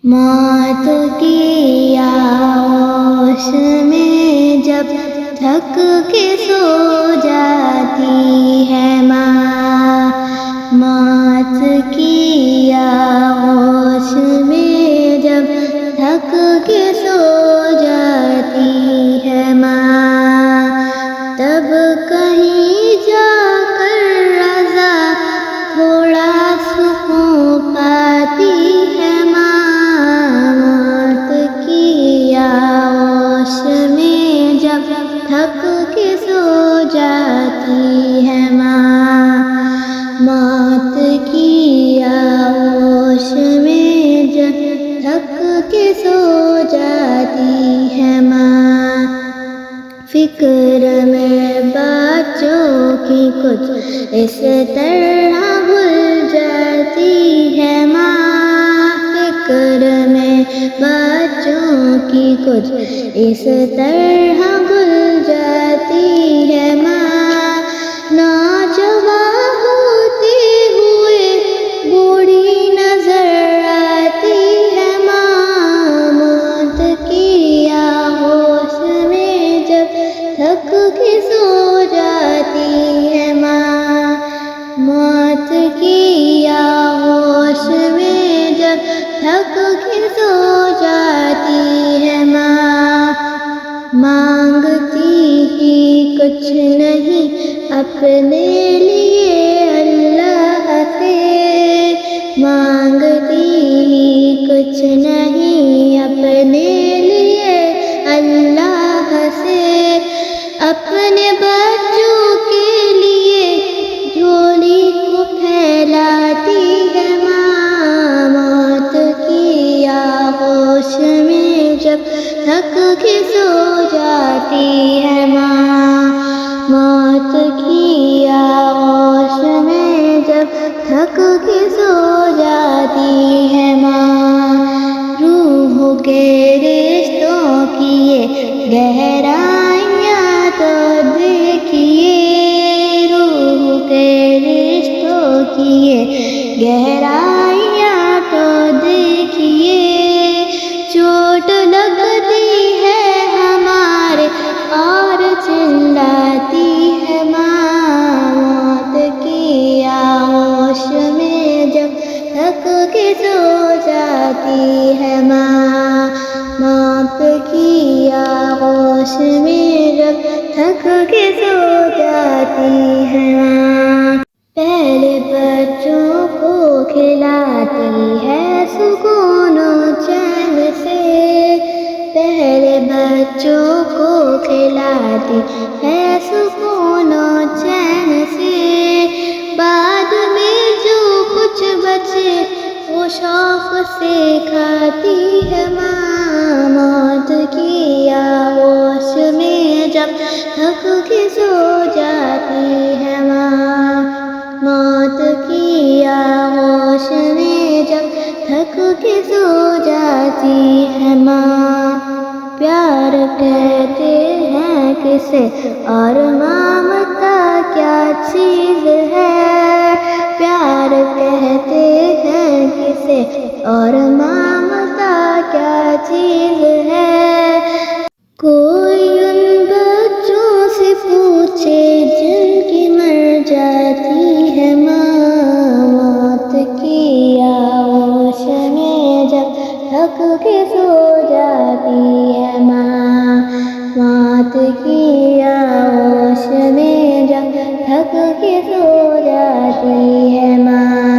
موت کی آغوش میں جب تھک کے سو جاتی ہے ماں، موت کی آغوش میں جب تھک کے سو جاتی ہے ماں، تب کہیں جا کر رضا تھوڑا سکون پاتی ہے ماں، موت کی آغوش میں جب تھک کے سو جاتی ہے ماں، موت کی آغوش میں جب تھک کے سو جاتی ہے ماں، فکر میں بچوں کی کچھ اس طرح بھول جاتی ہے ماں، فکر میں بچوں کی کچھ اس طرح بھول جاتی ہے ماں، نوجوان ہوتے ہوئے بوڑھی نظر آتی ہے ماں، موت کی آغوش میں جب تھک کے سو جاتی ہے ماں، موت کی آغوش میں جب تھک کے سو جاتی ہے ماں، مانگتی ہی کچھ نہیں اپنے لیے اللہ سے، مانگتی ہی کچھ نہیں اپنے لیے اللہ سے، اپنے بچوں کے لیے جھولی کو پھیلاتی ہے ماں، موت کی آغوش میں جب تھک کے سو جاتی ہے ماں، موت کی آغوش میں جب تھک کے سو جاتی ہے ماں، روح کے رشتوں کی یہ گہرائیاں تو دیکھیے، روح کے رشتوں کی یہ گہرائیاں تو دیکھیے، چوٹ لگتی ہے ہمارے اور چلاتی ہے ماں، موت کی آغوش میں جب تھک کے سو جاتی ہے ماں، موت کی آغوش میں جب تھک کے سو جاتی ہے ماں، پہلے بچوں کو کھلاتی ہے سکون و چین سے، پہلے بچوں کو کھلاتی ہے سکون و چین سے، بعد میں جو کچھ بچے وہ شوق سے کھاتی ہے ماں، موت کی آغوش میں جب تھک کے سو جاتی ہے ماں، موت کی آغوش میں جب تھک کے سو جاتی ہے ماں، پیار کہتے ہیں کسے اور ممتا کیا چیز ہے، پیار کہتے ہیں کسے اور ممتا کیا چیز ہے، کوئی ان بچوں سے پوچھے جن کی مر جاتی ہے ماں، موت کی آغوش میں جب تھک کے سو جاتی ہے ماں، موت کی آغوش میں جب تھک کے سو جاتی ہے ماں۔